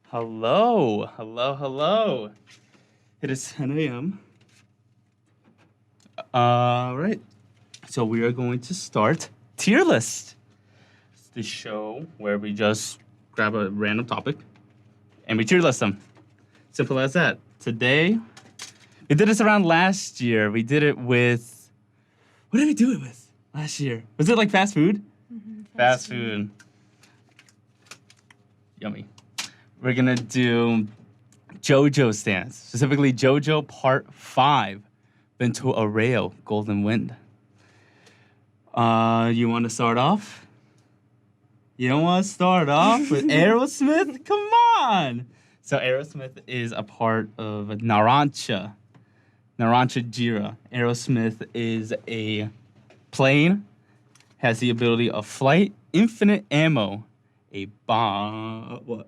Hello, hello, hello. It is 10 a.m. All right. So we are going to start tier list. It's the show where we just grab a random topic and we tier list them. Simple as that. Today, we did this around last year. We did it with. What did we do it with last year? Was it like fast food? Fast food. Yummy. We're gonna do JoJo stands, specifically JoJo Part 5, Bento Arreo, Golden Wind. You want to start off? You don't want to start off with Aerosmith? Come on! So Aerosmith is a part of Narancha Jira. Aerosmith is a plane, has the ability of flight, infinite ammo, a bomb.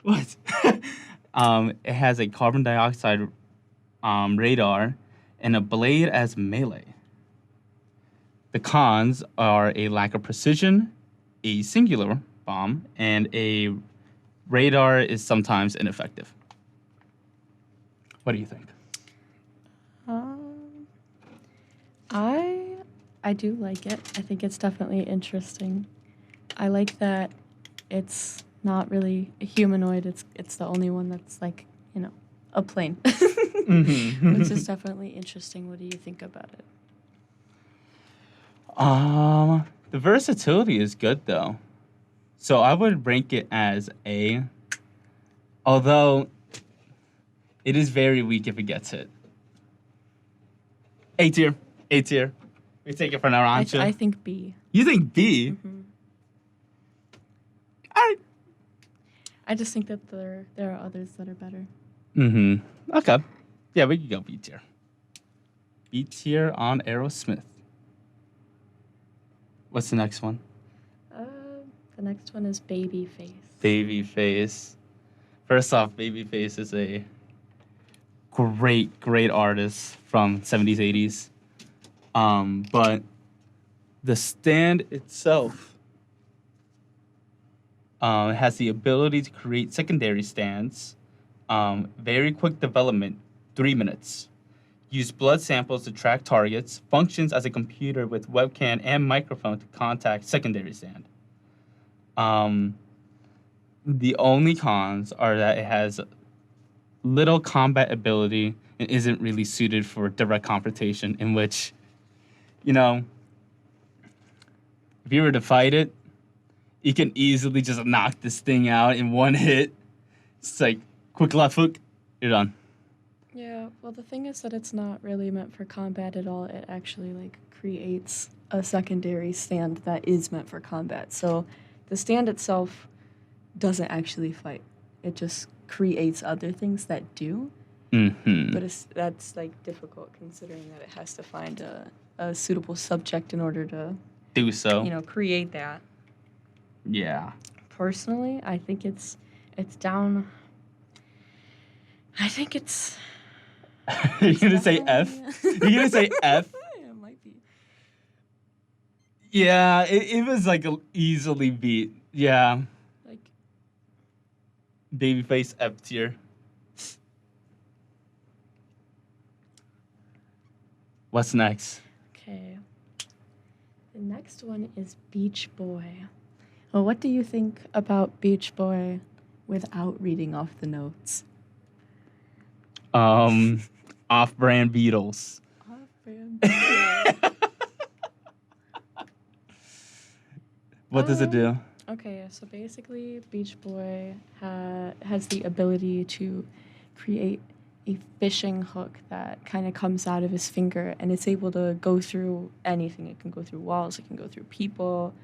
What? It has a carbon dioxide radar and a blade as melee. The cons are a lack of precision, a singular bomb, and a radar is sometimes ineffective. What do you think? I do like it. I think it's definitely interesting. I like that it's not really a humanoid. It's the only one that's like, a plane. Mm-hmm. Which is definitely interesting. What do you think about it? The versatility is good though. So I would rank it as A, although it is very weak if it gets hit. A tier. A tier. We take it for Narancha. I think B. You think B? Mm-hmm. All right. I just think that there are others that are better. Mm-hmm. Okay. Yeah, we can go B tier. B tier on Aerosmith. What's the next one? The next one is Babyface. Babyface. First off, Babyface is a great artist from 70s, 80s. But the stand itself has the ability to create secondary stands. Very quick development, 3 minutes. Use blood samples to track targets. Functions as a computer with webcam and microphone to contact secondary stand. The only cons are that it has little combat ability and isn't really suited for direct confrontation, in which, if you were to fight it, you can easily just knock this thing out in one hit. It's like, quick left hook, you're done. Yeah, well, the thing is that it's not really meant for combat at all. It actually, creates a secondary stand that is meant for combat. So the stand itself doesn't actually fight. It just creates other things that do. Mm-hmm. But that's, difficult considering that it has to find a suitable subject in order to do so. Create that. Yeah. Personally, I think it's down. I think it's... You're going to say F? You're going to say F? It might be. Yeah, it was easily beat. Yeah. Babyface F tier. What's next? Okay. The next one is Beach Boy. Well, what do you think about Beach Boy without reading off the notes? Off-brand Beatles. Off-brand Beatles. What does it do? Okay, so basically, Beach Boy has the ability to create a fishing hook that kind of comes out of his finger, and it's able to go through anything. It can go through walls, it can go through people.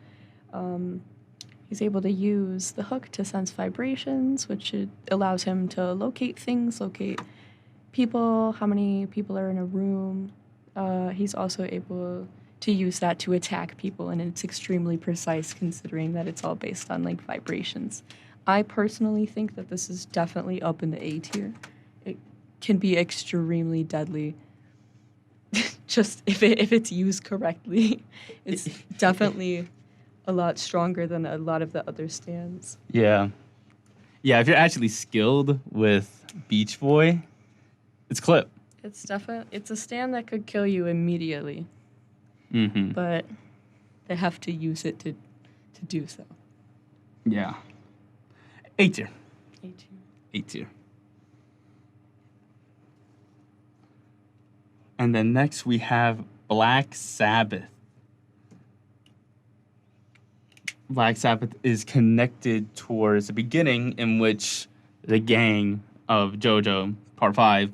He's able to use the hook to sense vibrations, which allows him to locate things, locate people, how many people are in a room. He's also able to use that to attack people, and it's extremely precise considering that it's all based on vibrations. I personally think that this is definitely up in the A tier. It can be extremely deadly. Just if it's used correctly, it's definitely a lot stronger than a lot of the other stands. Yeah. Yeah, if you're actually skilled with Beach Boy, it's clip. It's a stand that could kill you immediately, Mm-hmm. but they have to use it to do so. Yeah. A tier. A tier. A tier. And then next we have Black Sabbath. Black Sabbath is connected towards the beginning in which the gang of JoJo, Part 5,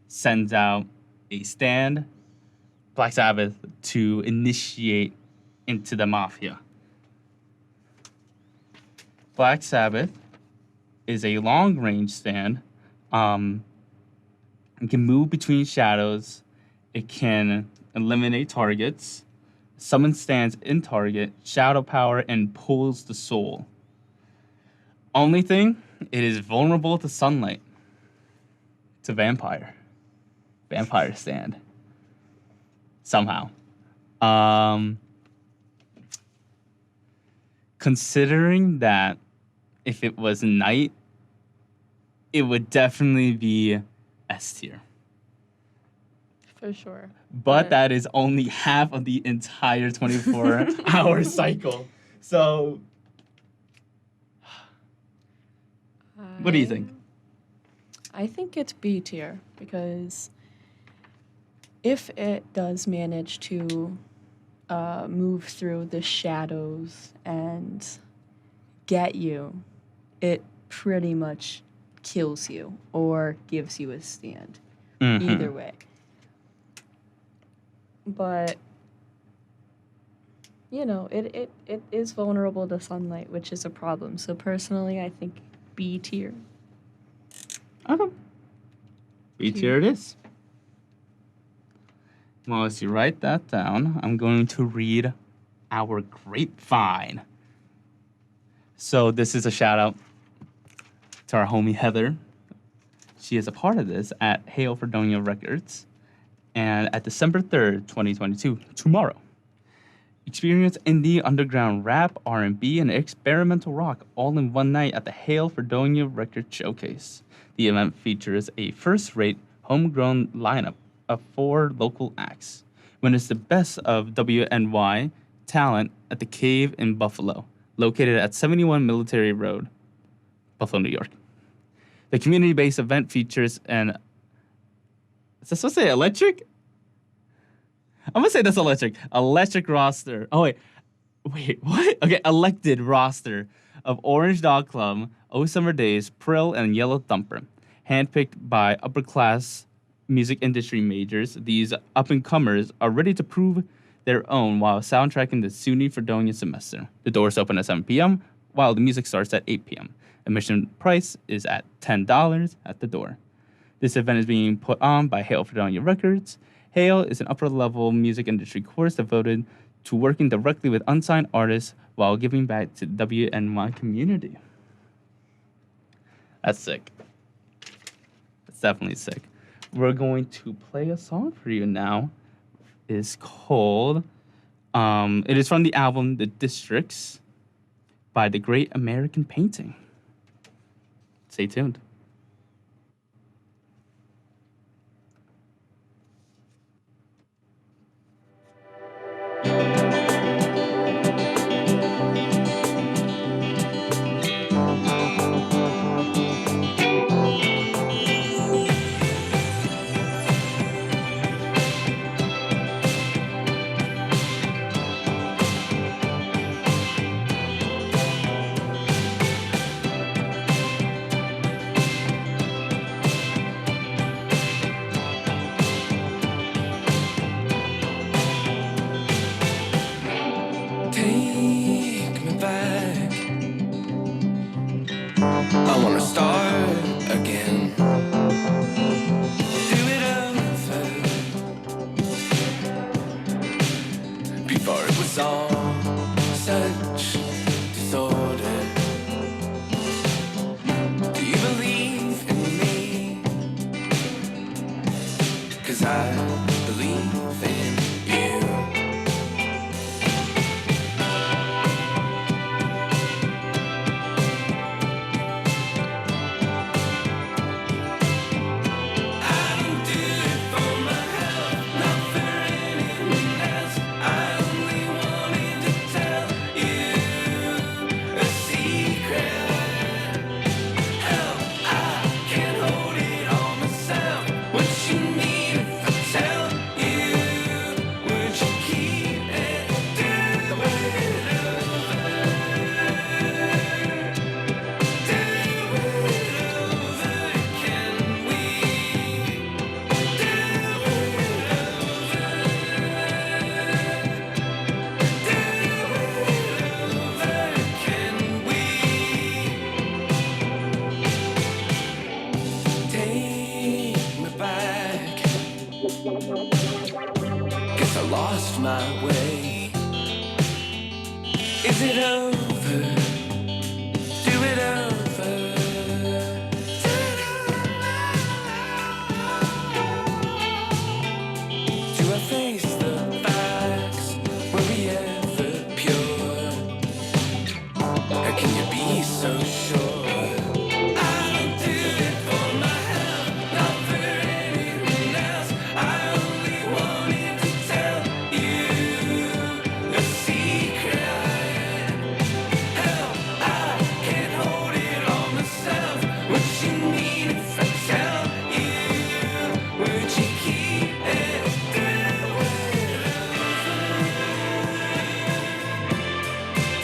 sends out a stand, Black Sabbath, to initiate into the Mafia. Black Sabbath is a long-range stand. It can move between shadows. It can eliminate targets. Summon stands in target, shadow power, and pulls the soul. Only thing, it is vulnerable to sunlight. To vampire. Vampire stand. Somehow. Considering that if it was night, it would definitely be S tier. For sure. But that is only half of the entire 24-hour cycle. So, what do you think? I think it's B tier because if it does manage to move through the shadows and get you, it pretty much kills you or gives you a stand. Mm-hmm. Either way. But, you know, it is vulnerable to sunlight, which is a problem. So personally, I think B tier. Okay. B tier it is. Well, as you write that down, I'm going to read our grapevine. So this is a shout out to our homie Heather. She is a part of this at Hail Fredonia Records. And at December 3rd, 2022, tomorrow, experience indie, underground rap, R&B, and experimental rock all in one night at the Hail Fredonia Record Showcase. The event features a first-rate, homegrown lineup of 4 local acts. Witness the best of WNY talent at the Cave in Buffalo, located at 71 Military Road, Buffalo, New York. The community-based event features an... Is that supposed to say electric? I'm going to say that's electric. Electric roster. Oh, wait. Wait, what? Okay, elected roster of Orange Dog Club, O Summer Days, Prill, and Yellow Thumper. Handpicked by upper-class music industry majors, these up-and-comers are ready to prove their own while soundtracking the SUNY Fredonia semester. The doors open at 7 p.m., while the music starts at 8 p.m. Admission price is at $10 at the door. This event is being put on by Hail Fredonia Records. Hail is an upper-level music industry course devoted to working directly with unsigned artists while giving back to the WNY community. That's sick. That's definitely sick. We're going to play a song for you now. It's called, it is from the album The Districts by The Great American Painting. Stay tuned. Take me back. I wanna start again. Do it over before it was all such disorder. Do you believe in me? 'Cause I believe in you. lost my way. Is it over? Do it over. Do I face the facts? Were we ever pure? How can you be so sure? I do it for my health, not for anyone else. I only wanted to tell you a secret I had. Help, I can't hold it all myself. What you need if I tell you? Would you keep it? Do it over.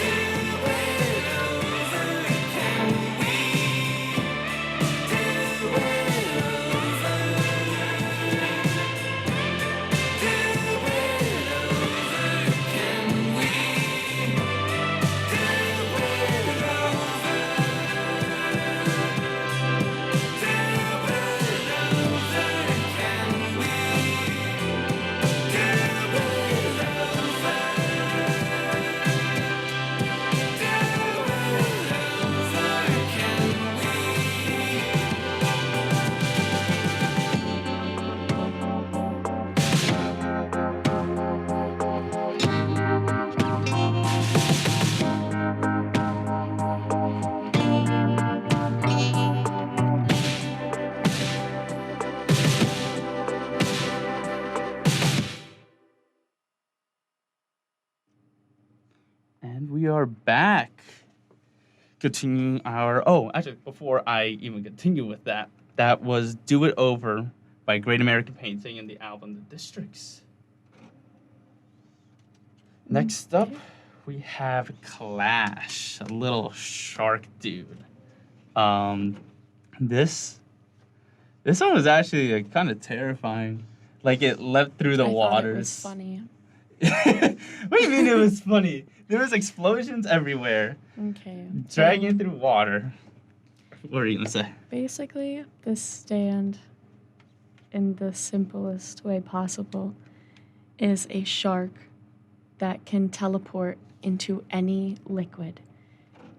Do it over. Can we do it over? Do it over. Can we do it And we are back. Continuing our. Oh, actually, before I even continue with that, that was Do It Over by Great American Painting and the album The Districts. Next up, we have Clash, a little shark dude. This one was actually like, kind of terrifying. Like it leapt through the I waters. thought it was funny. What do you mean it was funny? There was explosions everywhere, Okay. dragging through water. What are you gonna say? Basically, this stand, in the simplest way possible, is a shark that can teleport into any liquid.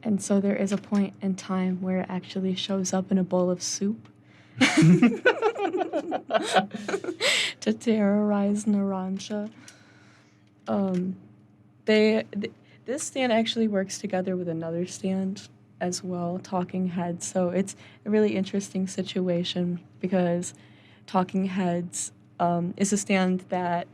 And so there is a point in time where it actually shows up in a bowl of soup to terrorize Narancia. This stand actually works together with another stand as well, Talking Heads. So it's a really interesting situation because Talking Heads is a stand that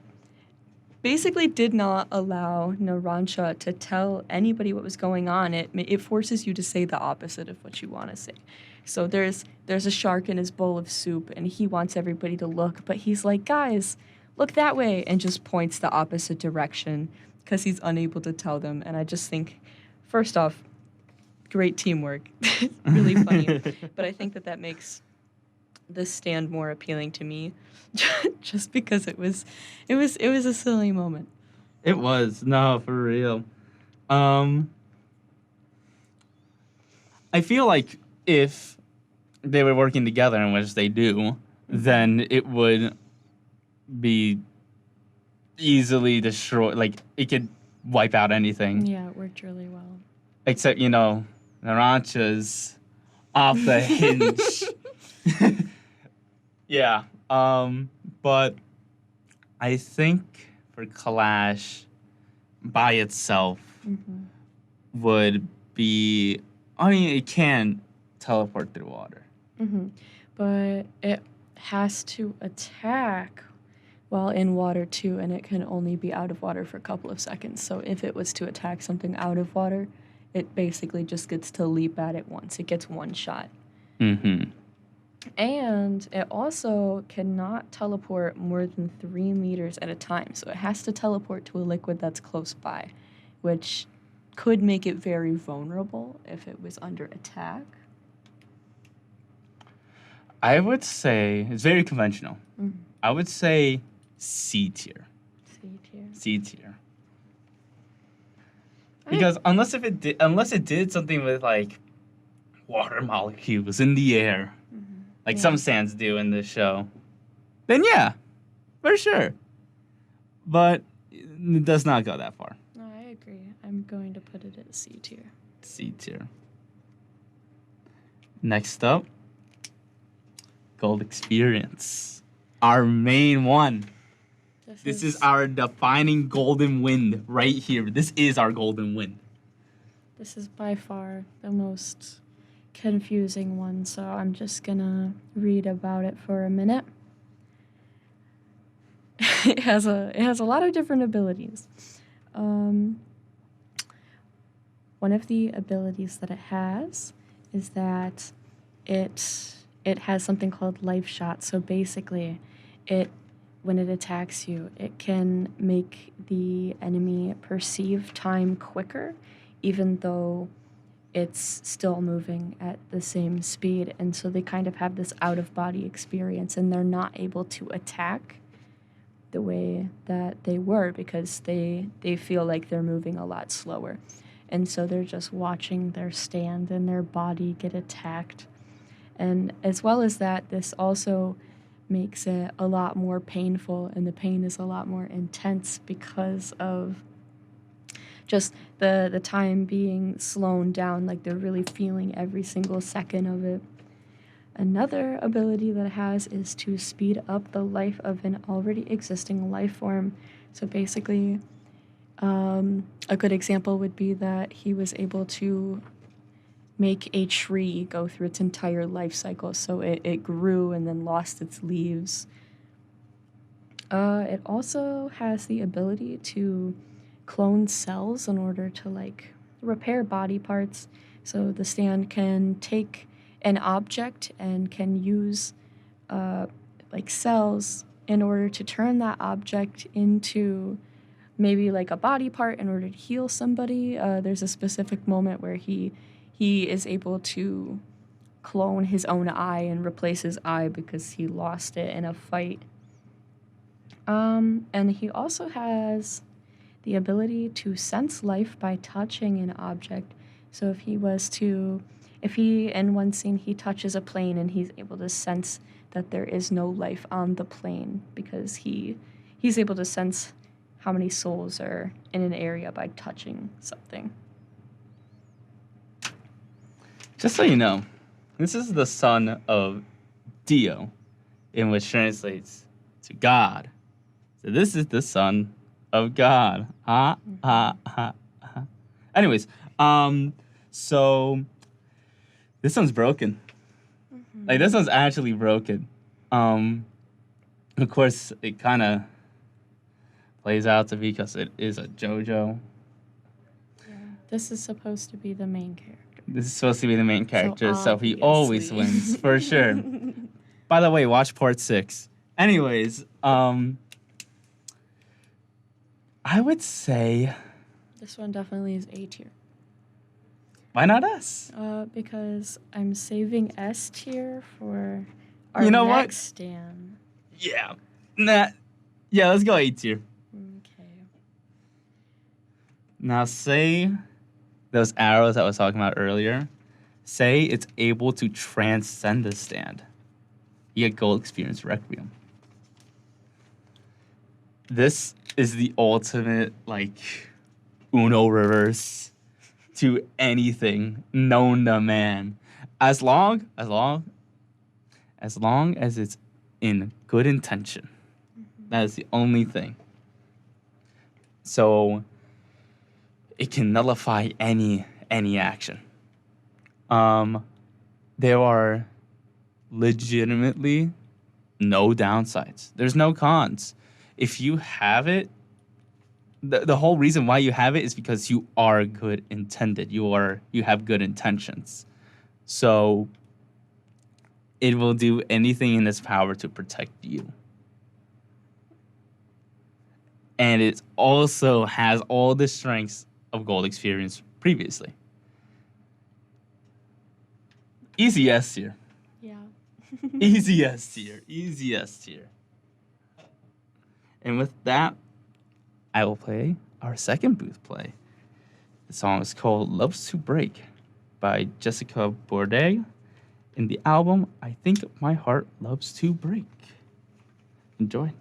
basically did not allow Narancia to tell anybody what was going on. It forces you to say the opposite of what you want to say. So there's a shark in his bowl of soup, and he wants everybody to look, but he's like, guys, look that way, and just points the opposite direction because he's unable to tell them. And I just think, first off, great teamwork. Really funny. But I think that makes this stand more appealing to me just because it was a silly moment. It was. No, for real. I feel like if they were working together, in which they do, then it would be easily destroyed. Like, it could wipe out anything. Yeah, it worked really well. Except, Narancia's off the hinge. Yeah. But I think for Clash by itself would be, I mean, it can teleport through water. But it has to attack while in water too, and it can only be out of water for a couple of seconds. So if it was to attack something out of water, it basically just gets to leap at it once. It gets one shot. And it also cannot teleport more than 3 meters at a time. So it has to teleport to a liquid that's close by, which could make it very vulnerable if it was under attack. I would say it's very conventional. I would say C tier. C tier. Because unless it did something with like water molecules in the air, like some stands do in this show, then yeah, for sure. But It does not go that far. No, I agree. I'm going to put it at C tier. C tier. Next up, Gold Experience. Our main one. This is our defining golden wind right here. This is our golden wind. This is by far the most confusing one, so I'm just gonna read about it for a minute. It has a lot of different abilities. One of the abilities that it has is that it has something called life shot. So basically, when it attacks you, it can make the enemy perceive time quicker, even though it's still moving at the same speed. And so they kind of have this out of body experience, and they're not able to attack the way that they were because they feel like they're moving a lot slower. And so they're just watching their stand and their body get attacked. And as well as that, this also makes it a lot more painful, and the pain is a lot more intense because of just the time being slowed down, like they're really feeling every single second of it. Another ability that it has is to speed up the life of an already existing life form. So basically, a good example would be that he was able to make a tree go through its entire life cycle. So it grew and then lost its leaves. It also has the ability to clone cells in order to like repair body parts. So the stand can take an object and can use like cells in order to turn that object into maybe like a body part in order to heal somebody. There's a specific moment where he is able to clone his own eye and replace his eye because he lost it in a fight. And he also has the ability to sense life by touching an object. So if he in one scene he touches a plane and he's able to sense that there is no life on the plane because he's able to sense how many souls are in an area by touching something. Just so you know, this is the son of Dio, in which translates to God. So this is the son of God. Anyways, so this one's broken. Like, this one's actually broken. Of course, it kind of plays out to be because it is a JoJo. Yeah. This is supposed to be the main character. This is supposed to be the main character, so he obviously. always wins, for sure. By the way, watch part 6. Anyways, I would say... This one definitely is A tier. Why not S? Because I'm saving S tier for our You know next what? stand. Yeah. Yeah, let's go A tier. Okay. Now, say those arrows I was talking about earlier, say it's able to transcend the stand. You get Gold Experience Requiem. This is the ultimate, like, Uno reverse to anything known to man. As long as it's in good intention. That is the only thing. So it can nullify any action. There are legitimately no downsides. There's no cons. If you have it, the whole reason why you have it is because you are good intended. You have good intentions. So it will do anything in its power to protect you. And it also has all the strengths of Gold Experience previously. Easy S tier. Yeah. Easy S tier. Easy S tier. And with that, I will play our second booth play. The song is called Loves to Break by Jessica Bourdais. In the album, I Think My Heart Loves to Break. Enjoy.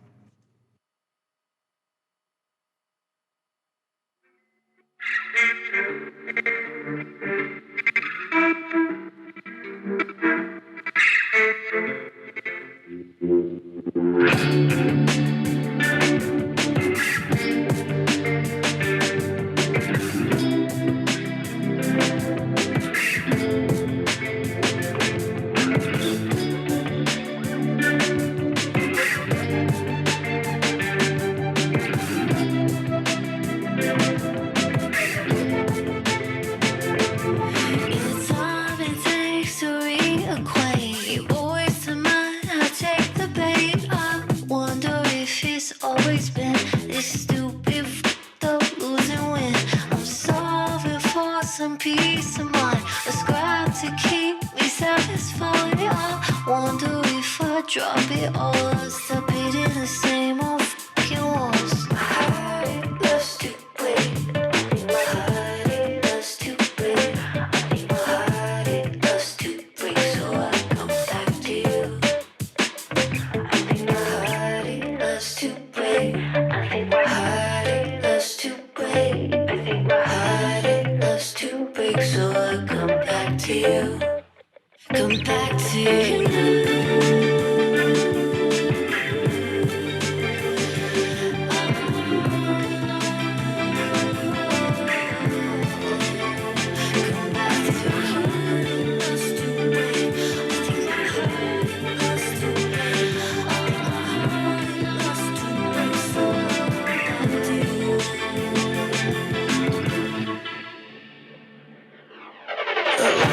Wonder if I drop it all, stop hitting the same old fucking walls. My heart loves to wait. My heart it loves to break. My heart it loves to break, so I come back to you. I think my heart it loves to break. I think my heart it loves to break. I think my heart it loves to break, so I come back to you. Come back to you.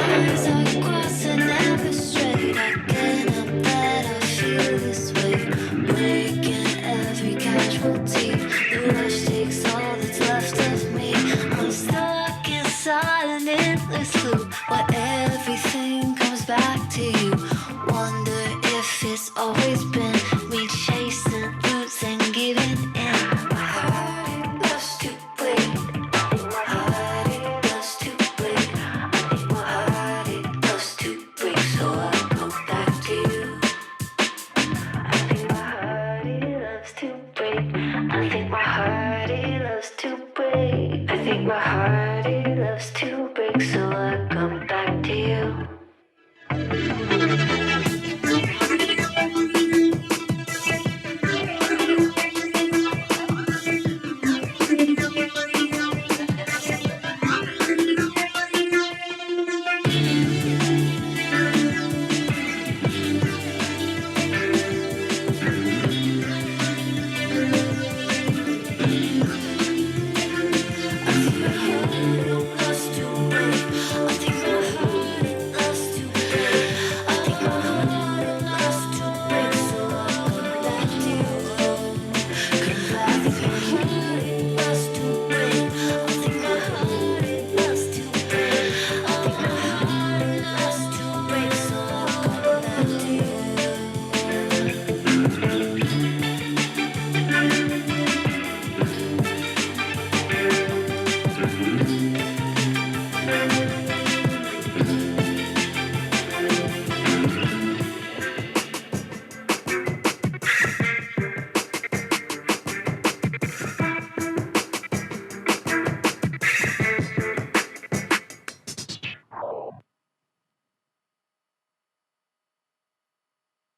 Lines I cross are never straight. I cannot let her feel this way. Breaking every casualty. The rush takes all that's left of me. I'm stuck inside an endless loop where everything comes back to you. Wonder if it's always been me chasing roots and giving in. My heart loves to wait. My heart it loves to break. My heart it loves to break, so I come back to you. I think my heart it loves to break. I think my heart it loves to break. I think my heart it loves to break, so I come back to you.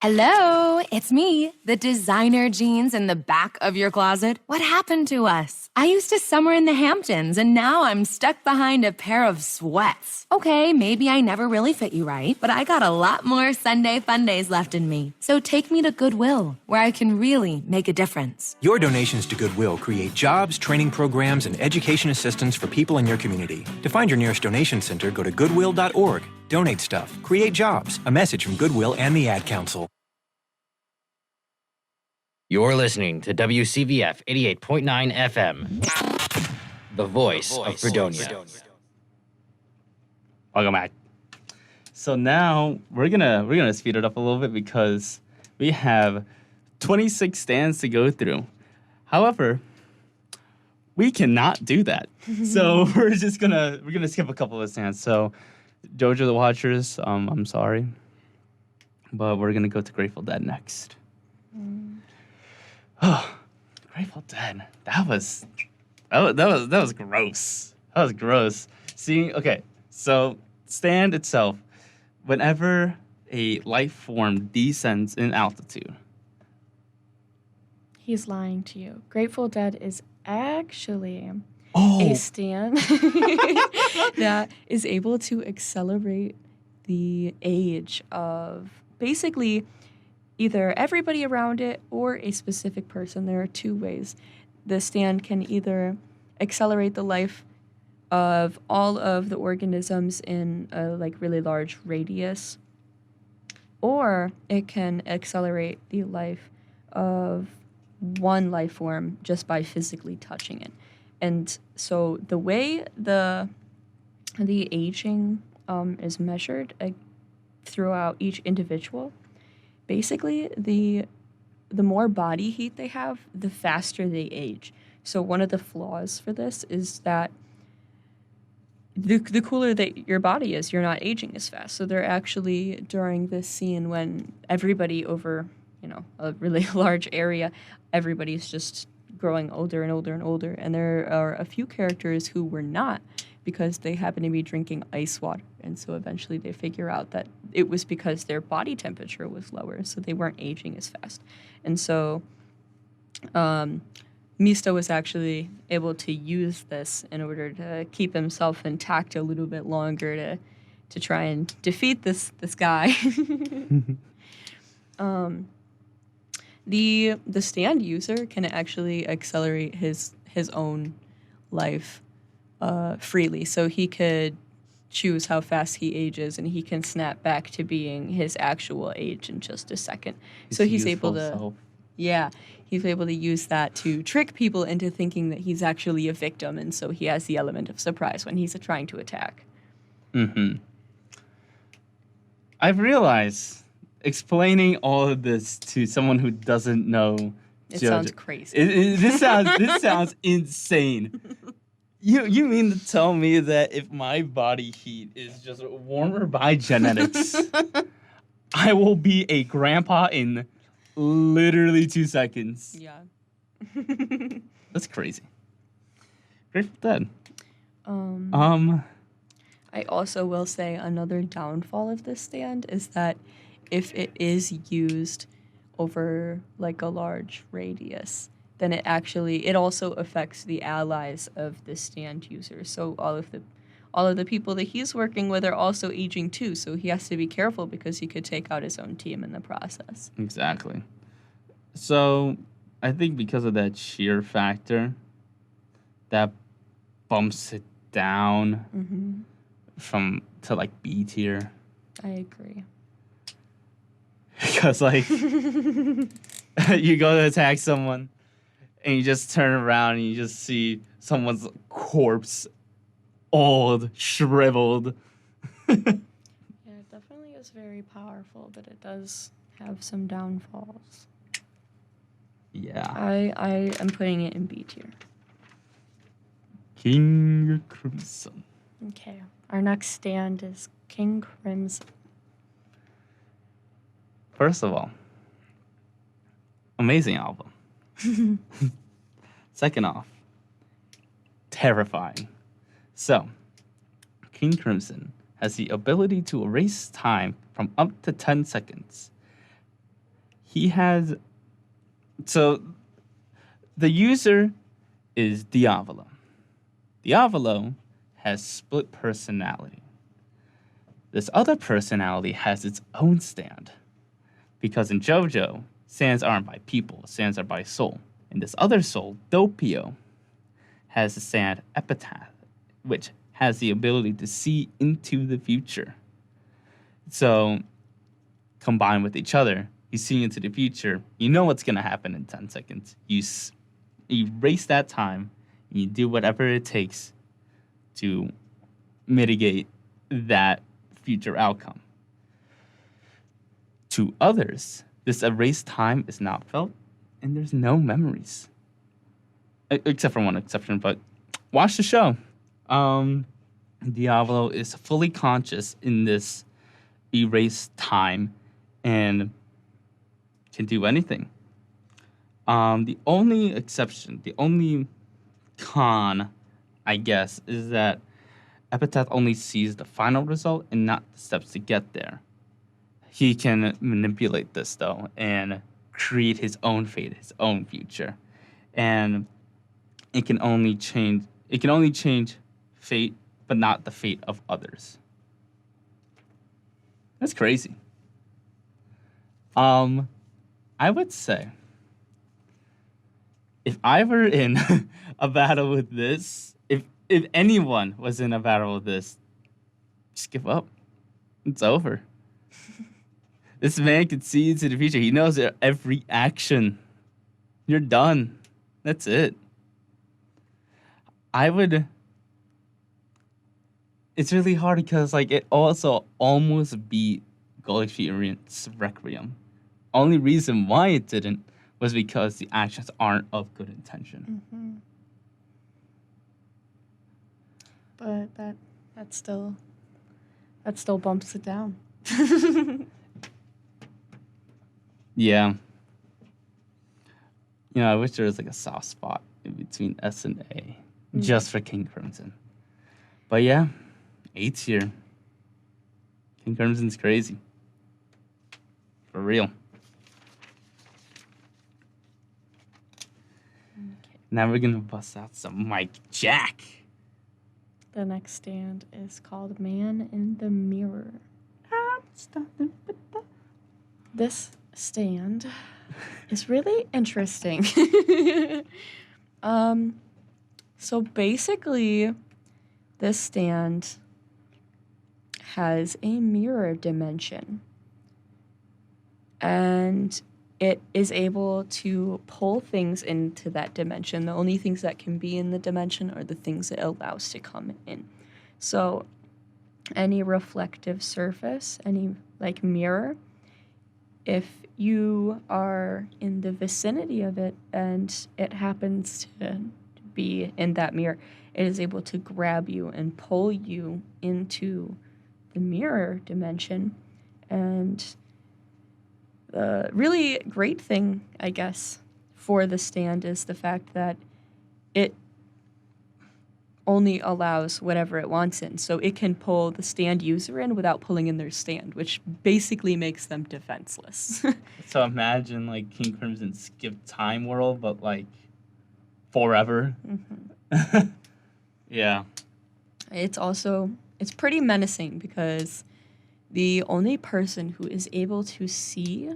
Hello, it's me, the designer jeans in the back of your closet. What happened to us? I used to summer in the Hamptons, and now I'm stuck behind a pair of sweats. Okay, maybe I never really fit you right, but I got a lot more Sunday fun days left in me. So take me to Goodwill, where I can really make a difference. Your donations to Goodwill create jobs, training programs, and education assistance for people in your community. To find your nearest donation center, go to goodwill.org. Donate stuff. Create jobs. A message from Goodwill and the Ad Council. You're listening to WCVF 88.9 FM, the voice of Fredonia. Welcome back. So now we're gonna speed it up a little bit because we have 26 stands to go through. However, we cannot do that. So we're gonna skip a couple of stands. So Jojo the Watchers, I'm sorry, but we're gonna go to Grateful Dead next. Oh, Grateful Dead. That was gross. That was gross. Okay, so stand itself. Whenever a life form descends in altitude. He's lying to you. Grateful Dead is actually Oh, a stand that is able to accelerate the age of basically either everybody around it or a specific person. There are two ways. The stand can either accelerate the life of all of the organisms in a really large radius, or it can accelerate the life of one life form just by physically touching it. And so the way the aging is measured throughout each individual Basically, the more body heat they have, the faster they age. So one of the flaws for this is that the cooler that your body is, you're not aging as fast. So they're actually, during this scene when everybody over, a really large area, everybody's just growing older and older and older. And there are a few characters who were not, because they happen to be drinking ice water. And so eventually they figure out that it was because their body temperature was lower, so they weren't aging as fast. And so Misto was actually able to use this in order to keep himself intact a little bit longer to try and defeat this guy. The stand user can actually accelerate his own life freely, so he could choose how fast he ages, and he can snap back to being his actual age in just a second. So he's able to, he's able to use that to trick people into thinking that he's actually a victim, and so he has the element of surprise when he's trying to attack. I've realized explaining all of this to someone who doesn't know. It sounds crazy. This sounds insane. You mean to tell me that if my body heat is just warmer by genetics, I will be a grandpa in literally 2 seconds? Yeah. That's crazy. Grateful Dead. I also will say another downfall of this stand is that if it is used over like a large radius, then it also affects the allies of the stand user. So all of the people that he's working with are also aging too. So he has to be careful because he could take out his own team in the process. Exactly. So I think because of that sheer factor, that bumps it down to like B tier. I agree. Because like you go to attack someone and you just turn around and you just see someone's corpse, old, shriveled. Yeah, it definitely is very powerful, but it does have some downfalls. Yeah. I am putting it in B tier. King Crimson. Okay, our next stand is King Crimson. First of all, amazing album. Second off, terrifying. So, King Crimson has the ability to erase time from up to 10 seconds. So, the user is Diavolo. Diavolo has split personality. This other personality has its own stand. Because in JoJo, sands aren't by people, sands are by soul. And this other soul, Doppio, has the sand Epitaph, which has the ability to see into the future. So, combined with each other, you see into the future, you know what's going to happen in 10 seconds. You erase that time, and you do whatever it takes to mitigate that future outcome. To others, this erased time is not felt, and there's no memories. Except for one exception, but watch the show. Diavolo is fully conscious in this erased time and can do anything. The only exception, the only con, I guess, is that Epitaph only sees the final result and not the steps to get there. He can manipulate this, though, and create his own fate, his own future. And it can only change fate, but not the fate of others. That's crazy. I would say if I were in a battle with this, if anyone was in a battle with this, just give up. It's over. This man can see into the future. He knows every action. You're done. That's it. It's really hard because like it also almost beat Galaxy Orient's Requiem. only reason why it didn't was because the actions aren't of good intention. But that still bumps it down. Yeah. You know, I wish there was like a soft spot in between S and A just for King Crimson. But yeah, 8 tier. King Crimson's crazy. For real. Now we're gonna bust out some Mike Jack. The next stand is called Man in the Mirror. This stand is really interesting. So basically, this stand has a mirror dimension. And it is able to pull things into that dimension. The only things that can be in the dimension are the things it allows to come in. So any reflective surface, any like mirror, if you are in the vicinity of it and it happens to be in that mirror, it is able to grab you and pull you into the mirror dimension. And the really great thing, I guess, for the stand is the fact that it only allows whatever it wants in. So it can pull the stand user in without pulling in their stand, which basically makes them defenseless. So imagine like King Crimson skip time world, but like forever. Yeah. It's pretty menacing because the only person who is able to see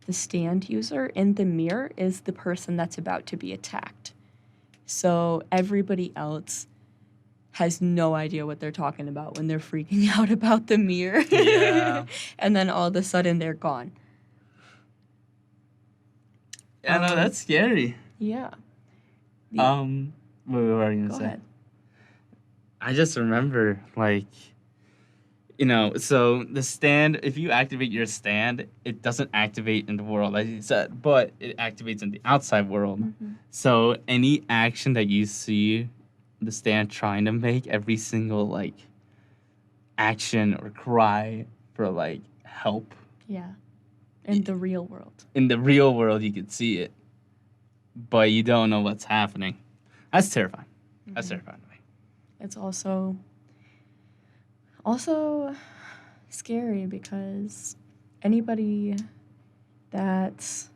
the stand user in the mirror is the person that's about to be attacked. So everybody else has no idea what they're talking about when they're freaking out about the mirror. Yeah. And then all of a sudden they're gone. Yeah, no, that's scary. Yeah. What were you gonna Go say? ahead. I just remember, like, you know, so the stand, if you activate your stand, it doesn't activate in the world, like you said, but it activates in the outside world. So any action that you see the stand trying to make, every single, like, action or cry for, like, help, Yeah. In the real world. in the real world, you can see it, but you don't know what's happening. That's terrifying. That's terrifying to me. It's also scary because anybody that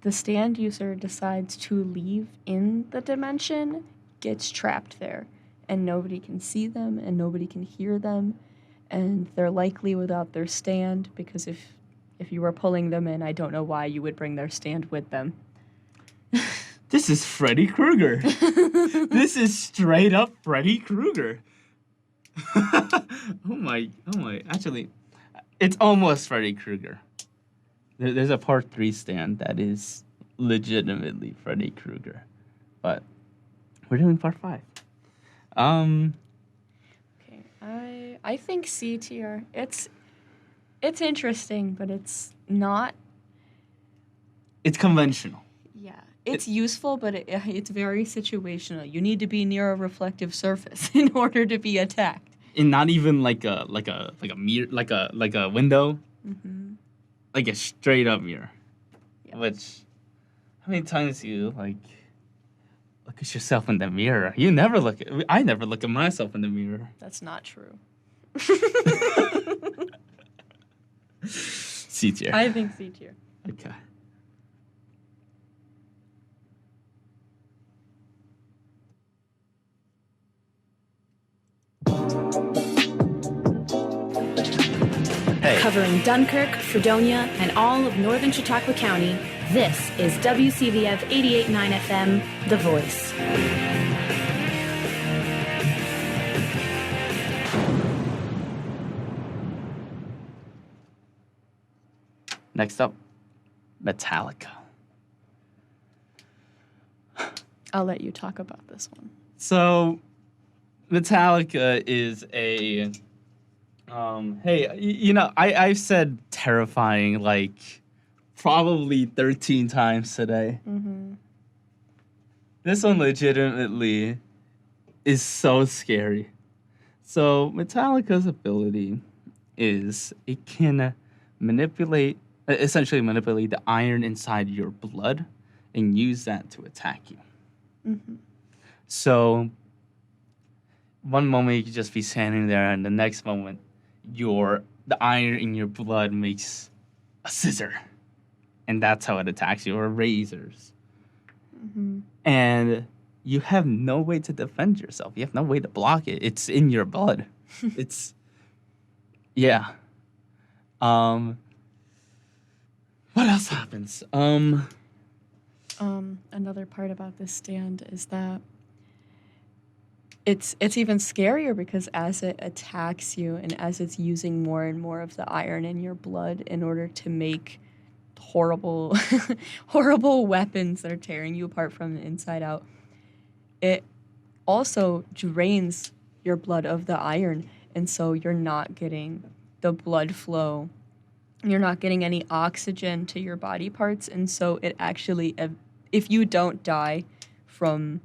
the stand user decides to leave in the dimension gets trapped there, and nobody can see them and nobody can hear them, and they're likely without their stand because if you were pulling them in, I don't know why you would bring their stand with them. This is Freddy Krueger. This is straight up Freddy Krueger. Oh my. Actually, it's almost Freddy Krueger. There's a part 3 stand that is legitimately Freddy Krueger. But we're doing part 5. Okay, I think C tier. It's interesting, but it's not. It's conventional. Yeah, it's useful, but it's very situational. You need to be near a reflective surface in order to be attacked. And not even like a mirror, like a window. Like a straight up mirror. Yeah. Which, how many times you like look at yourself in the mirror? You never look at. I never look at myself in the mirror. That's not true. C tier. I think C tier. Okay. Hey, Covering Dunkirk, Fredonia, and all of northern Chautauqua County, this is WCVF 88.9 FM, The Voice. Next up, Metallica. I'll let you talk about this one. So, Metallica is a. Hey, you know, I've said terrifying like probably 13 times today. Mm-hmm. This one legitimately is so scary. So Metallica's ability is it can essentially manipulate the iron inside your blood and use that to attack you. Mm-hmm. So one moment you could just be standing there, and the next moment, the iron in your blood makes a scissor, and that's how it attacks you, or razors. Mm-hmm. And you have no way to defend yourself. You have no way to block it. It's in your blood. It's yeah. What else happens? Another part about this stand is that it's even scarier because as it attacks you and as it's using more and more of the iron in your blood in order to make horrible horrible weapons that are tearing you apart from the inside out, it also drains your blood of the iron, and so you're not getting the blood flow. You're not getting any oxygen to your body parts, and so it actually, if you don't die from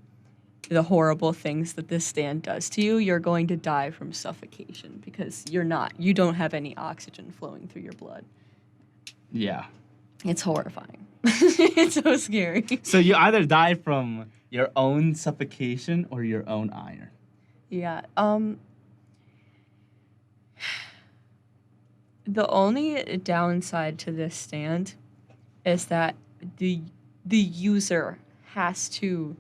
the horrible things that this stand does to you, you're going to die from suffocation because you don't have any oxygen flowing through your blood. Yeah. It's horrifying. It's so scary. So you either die from your own suffocation or your own iron. Yeah. The only downside to this stand is that the user has to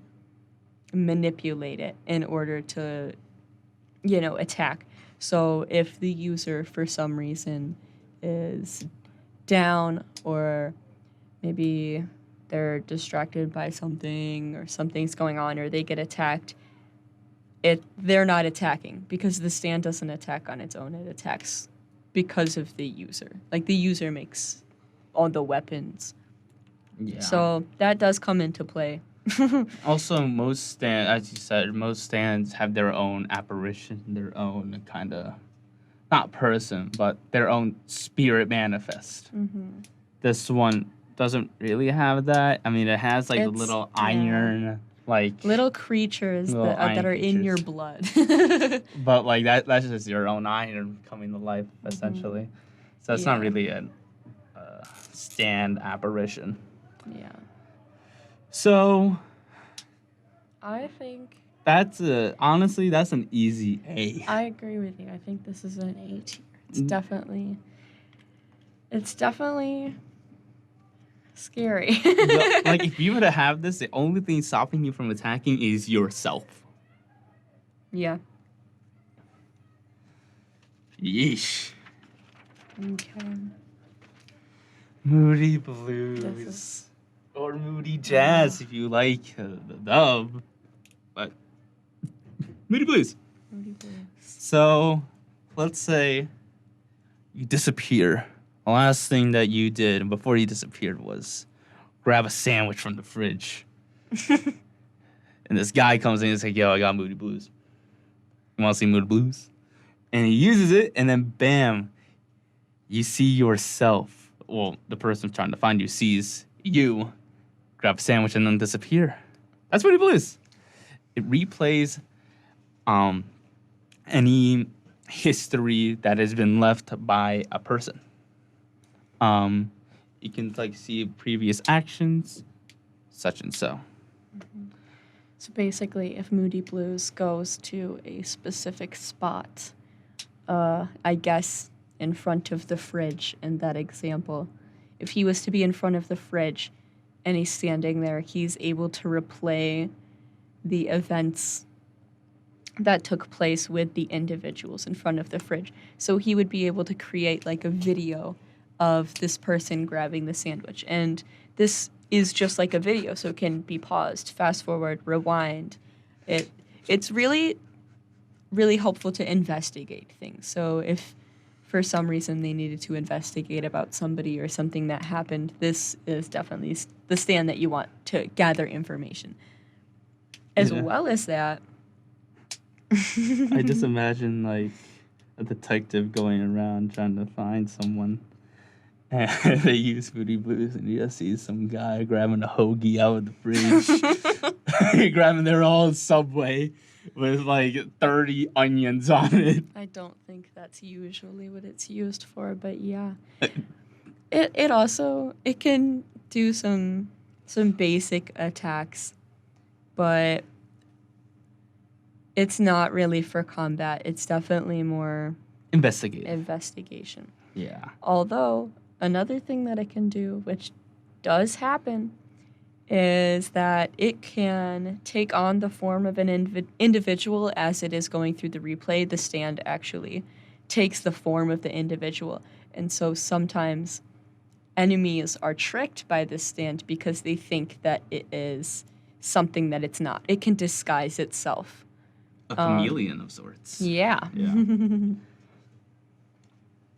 manipulate it in order to, attack. So if the user for some reason is down, or maybe they're distracted by something or something's going on, or they get attacked, they're not attacking because the stand doesn't attack on its own. It attacks because of the user. Like, the user makes all the weapons. Yeah. So that does come into play. Also, as you said, most stands have their own apparition, their own kind of, not person, but their own spirit manifest. Mm-hmm. This one doesn't really have that. I mean, it has like the little iron, like little creatures little that are in creatures. your blood. But like that's just your own iron coming to life, essentially. So it's not really a stand apparition. Yeah. So I think honestly, that's an easy A. I agree with you. I think this is an A tier. It's definitely scary. Like, if you were to have this, the only thing stopping you from attacking is yourself. Yeah. Yeesh. Okay. Moody Blues. Or Moody Jazz, if you like the dub. But Moody Blues. So, let's say you disappear. The last thing that you did before you disappeared was grab a sandwich from the fridge. And this guy comes in and is like, yo, I got Moody Blues. You want to see Moody Blues? And he uses it, and then bam, you see yourself. Well, the person trying to find you sees you grab a sandwich and then disappear. That's Moody Blues. It replays any history that has been left by a person. You can like see previous actions, such and so. Mm-hmm. So basically, if Moody Blues goes to a specific spot, I guess in front of the fridge in that example, if he was to be in front of the fridge and he's standing there, he's able to replay the events that took place with the individuals in front of the fridge. So he would be able to create like a video of this person grabbing the sandwich. And this is just like a video, so it can be paused, fast forward, rewind. It's really, really helpful to investigate things. So if for some reason they needed to investigate about somebody or something that happened, this is definitely the stand that you want to gather information. As well as that, I just imagine like a detective going around trying to find someone, And they use Foodie Blues, and you just see some guy grabbing a hoagie out of the fridge. Grabbing their own Subway with like 30 onions on it. I don't think that's usually what it's used for, but yeah. It also it can do some basic attacks, but it's not really for combat. It's definitely more Investigate. investigation. Yeah. Although another thing that it can do, which does happen, is that it can take on the form of an individual as it is going through the replay. The stand actually takes the form of the individual. And so sometimes enemies are tricked by this stand because they think that it is something that it's not. It can disguise itself. A chameleon of sorts. Yeah. Yeah.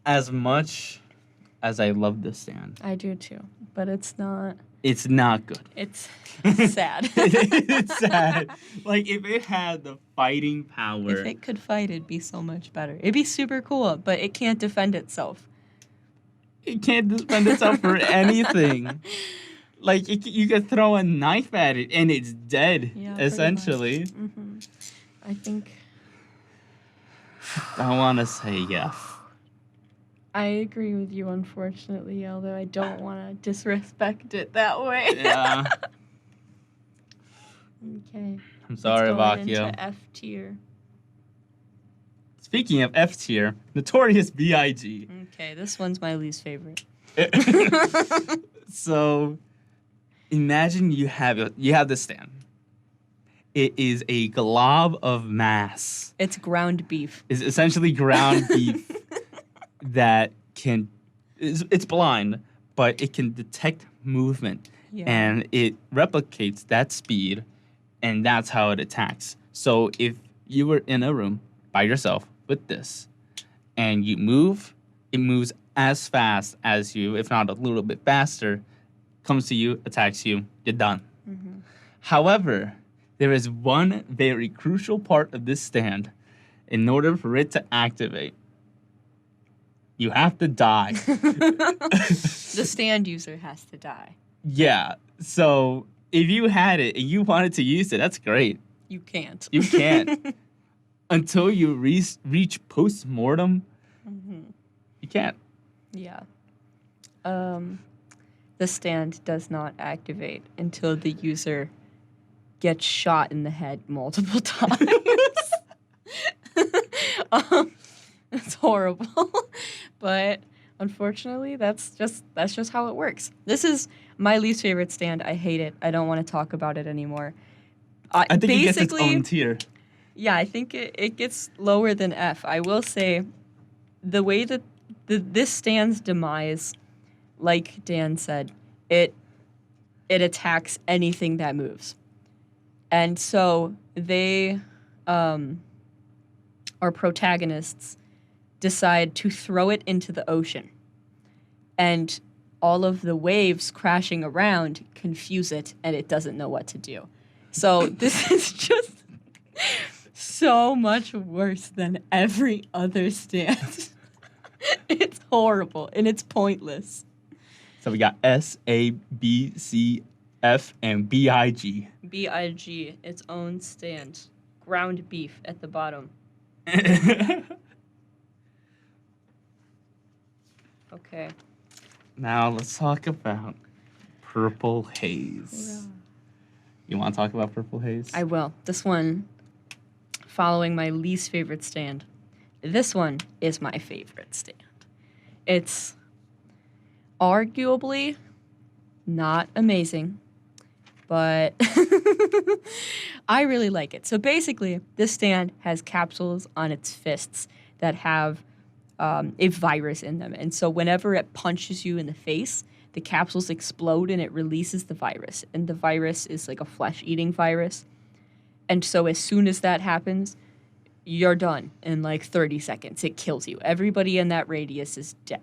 As much as I love this stand, I do too, but it's not good. It's sad. It's sad. Like, if it had the fighting power. If it could fight, it'd be so much better. It'd be super cool, but it can't defend itself. It can't defend itself for anything. Like, you could throw a knife at it and it's dead, Yeah, essentially. Mm-hmm. I think I want to say yeah. I agree with you, unfortunately, although I don't want to disrespect it that way. Yeah. Okay. I'm sorry, Let's go Vakio. into F tier. Speaking of F tier, Notorious B.I.G. Okay, this one's my least favorite. So, imagine you have this stand. It is a glob of mass. It's ground beef. It's essentially ground beef that it's blind, but it can detect movement. Yeah. And it replicates that speed, and that's how it attacks. So if you were in a room by yourself with this, and you move, it moves as fast as you, if not a little bit faster, comes to you, attacks you, you're done. Mm-hmm. However, there is one very crucial part of this stand. In order for it to activate, you have to die. The stand user has to die. Yeah. So if you had it and you wanted to use it, that's great. You can't. You can't. Until you reach post-mortem, you can't. Yeah. The stand does not activate until the user gets shot in the head multiple times. It's horrible. But unfortunately, that's just how it works. This is my least favorite stand. I hate it. I don't want to talk about it anymore. I think it gets its own tier. Yeah, I think it gets lower than F. I will say the way that this stand's demise, like Dan said, it attacks anything that moves. And so they, our protagonists, decide to throw it into the ocean. And all of the waves crashing around confuse it, and it doesn't know what to do. So this is just so much worse than every other stand. It's horrible, and it's pointless. So we got S, A, B, C, F, and B-I-G. B.I.G., its own stand. Ground beef at the bottom. Okay. Now let's talk about Purple Haze. You want to talk about Purple Haze? I will. This one, following my least favorite stand. This one is my favorite stand. It's arguably not amazing, but I really like it. So basically, this stand has capsules on its fists that have a virus in them. And so whenever it punches you in the face, the capsules explode and it releases the virus. And the virus is like a flesh-eating virus. And so as soon as that happens, you're done in like 30 seconds. It kills you. Everybody in that radius is dead.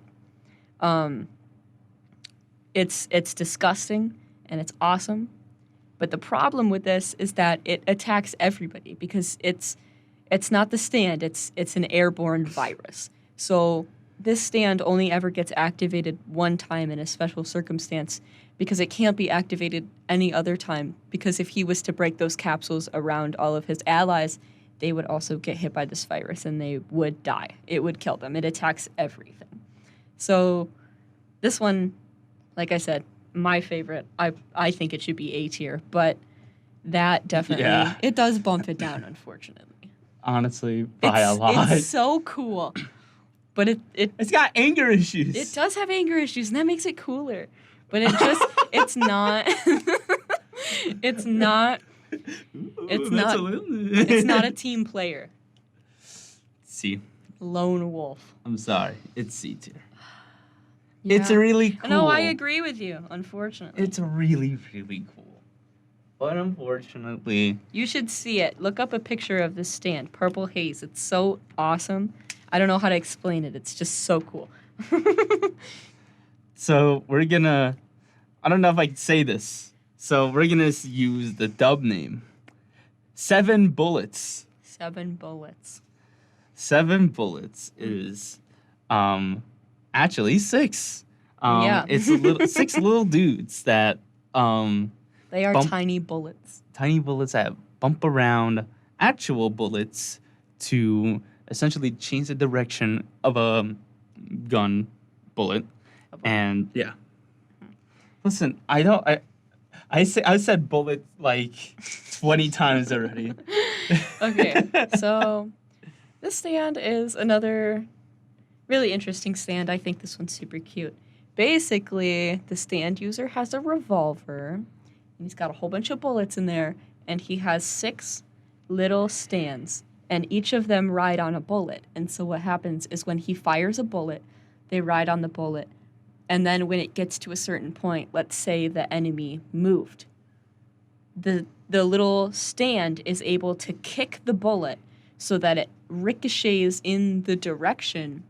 It's disgusting and it's awesome. But the problem with this is that it attacks everybody because it's not the stand. It's an airborne virus. So this stand only ever gets activated one time in a special circumstance because it can't be activated any other time, because if he was to break those capsules around all of his allies, they would also get hit by this virus and they would die. It would kill them. It attacks everything. So this one, like I said, my favorite. I think it should be A tier, but that definitely, it does bump it down, unfortunately. Honestly, by a lot. It's so cool. But it's got anger issues. It does have anger issues, and that makes it cooler. But it's not it's not a team player. C. Lone wolf. I'm sorry. It's C tier. Yeah. It's really cool. No, I agree with you, unfortunately. It's really, really cool. But unfortunately... You should see it. Look up a picture of this stand. Purple Haze. It's so awesome. I don't know how to explain it. It's just so cool. So we're gonna... I don't know if I can say this. So we're gonna use the dub name. 7 Bullets. 7 Bullets. 7 Bullets is... actually 6. Yeah. It's 6 little dudes that... They are tiny bullets. Tiny bullets that bump around actual bullets to essentially change the direction of a gun bullet. And yeah. Listen, I said bullet like 20 times already. Okay, so this stand is another really interesting stand. I think this one's super cute. Basically, the stand user has a revolver, and he's got a whole bunch of bullets in there, and he has 6 little stands, and each of them ride on a bullet. And so what happens is when he fires a bullet, they ride on the bullet, and then when it gets to a certain point, let's say the enemy moved, the little stand is able to kick the bullet so that it ricochets in the direction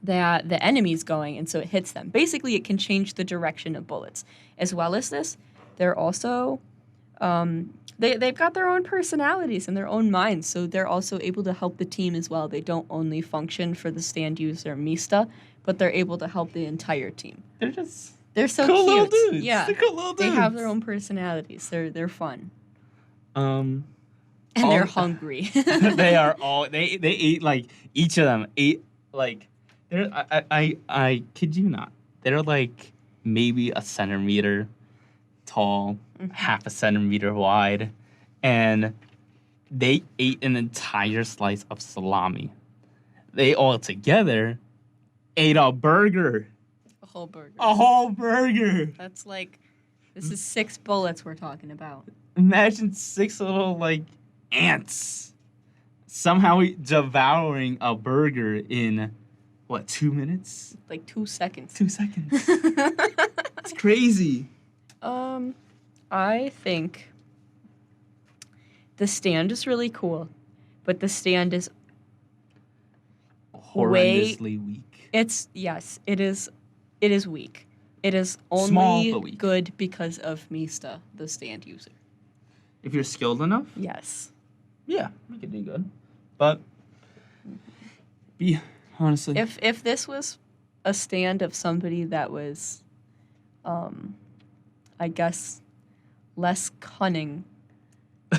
that the enemy's going, and so it hits them. Basically, it can change the direction of bullets. As well as this, they're also, they've got their own personalities and their own minds, so they're also able to help the team as well. They don't only function for the stand user Mista, but they're able to help the entire team. They're so cool cute. little dudes. Yeah, They're cool little they have dudes. their own personalities. They're fun. And And they're hungry. They are all they eat like each of them ate like they're I kid you not. They're like maybe a centimeter tall, half a centimeter wide, and they ate an entire slice of salami. They all together ate a burger. A whole burger. A whole burger. That's like, this is 6 bullets we're talking about. Imagine 6 little like ants somehow devouring a burger in what, 2 minutes? Like 2 seconds. 2 seconds. It's crazy. I think the stand is really cool, but the stand is Horrendously weak. Yes, it is weak. It is only Small, but weak. good because of Mista, the stand user. If you're skilled enough, Yes. yeah, you could do good. But honestly, If this was a stand of somebody that was, I guess, less cunning,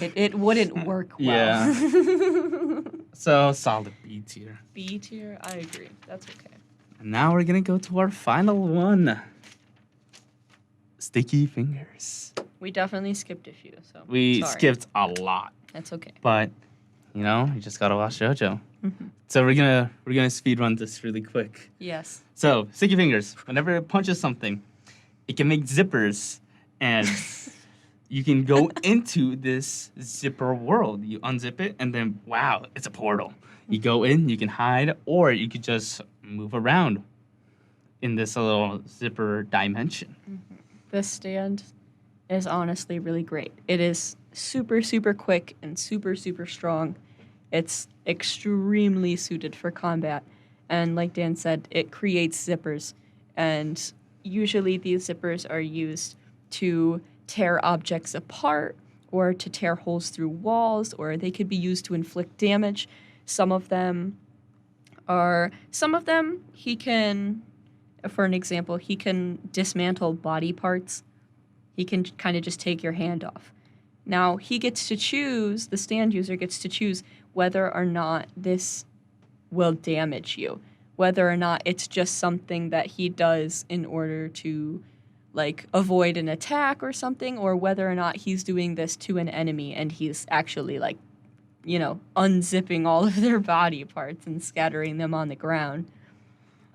it wouldn't work well. Yeah. So solid B tier. B tier, I agree. That's okay. And now we're gonna go to our final one. Sticky fingers. We definitely skipped a few, so We sorry. skipped a lot, That's okay. but you just gotta watch JoJo. So we're gonna speed run this really quick. Yes. So sticky fingers. Whenever it punches something, it can make zippers, and you can go into this zipper world. You unzip it, and then wow, it's a portal. You go in, you can hide, or you could just move around in this little zipper dimension. This stand is honestly really great. It is super, super quick and super, super strong. It's extremely suited for combat. And like Dan said, it creates zippers. And usually these zippers are used to tear objects apart or to tear holes through walls, or they could be used to inflict damage. Some of them are some of them he can, for an example, he can dismantle body parts. He can kind of just take your hand off. Now, he gets to choose, the stand user gets to choose whether or not this will damage you, whether or not it's just something that he does in order to, like, avoid an attack or something, or whether or not he's doing this to an enemy and he's actually, like, unzipping all of their body parts and scattering them on the ground.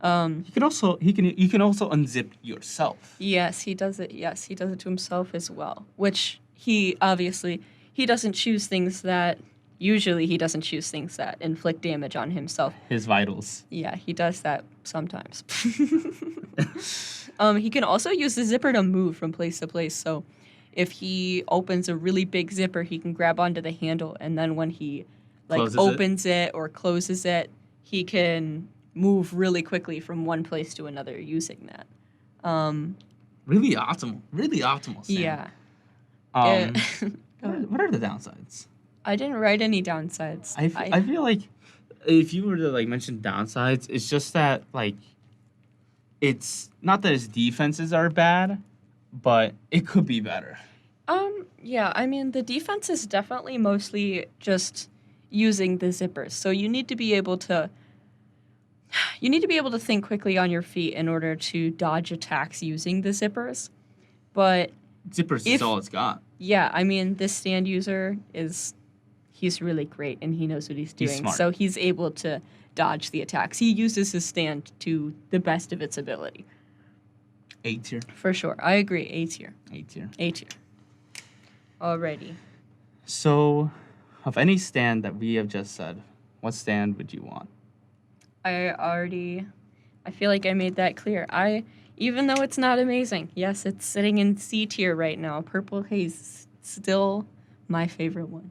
You can also unzip yourself. Yes, he does it. Yes, he does it to himself as well, which he doesn't choose things that inflict damage on himself. His vitals. Yeah, he does that sometimes. He can also use the zipper to move from place to place. So if he opens a really big zipper, he can grab onto the handle, and then when he opens it or closes it, he can move really quickly from one place to another using that. Really optimal. Sam. Yeah. What are the downsides? I didn't write any downsides. I feel like if you were to mention downsides, it's just that it's not that his defenses are bad, but it could be better. Yeah, I mean, the defense is definitely mostly just using the zippers. So you need to be able to think quickly on your feet in order to dodge attacks using the zippers. But Zippers is all it's got. yeah, I mean, this stand user he's really great and he knows what he's doing. He's smart. So he's able to dodge the attacks. He uses his stand to the best of its ability. A tier. For sure. I agree. A tier. A tier. A tier. Alrighty. So, of any stand that we have just said, what stand would you want? I feel like I made that clear. Even though it's not amazing, yes, it's sitting in C tier right now. Purple Haze is still my favorite one.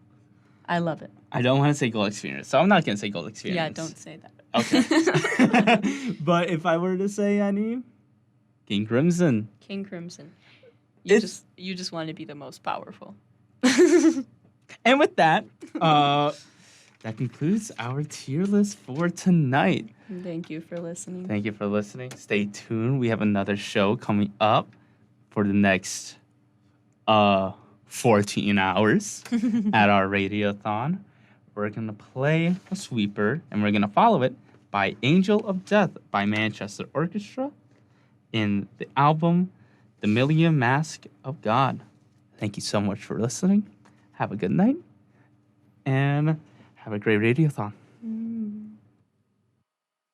I love it. I don't want to say Gold Experience, so I'm not going to say Gold Yeah, Experience. don't say that. Okay. But if I were to say any, King Crimson. King Crimson. You just want to be the most powerful. And with that, that concludes our tier list for tonight. Thank you for listening. Thank you for listening. Stay tuned. We have another show coming up for the next 14 hours at our Radiothon. We're going to play a sweeper, and we're going to follow it by Angel of Death by Manchester Orchestra in the album The Million Mask of God. Thank you so much for listening. Have a good night, and have a great Radiothon.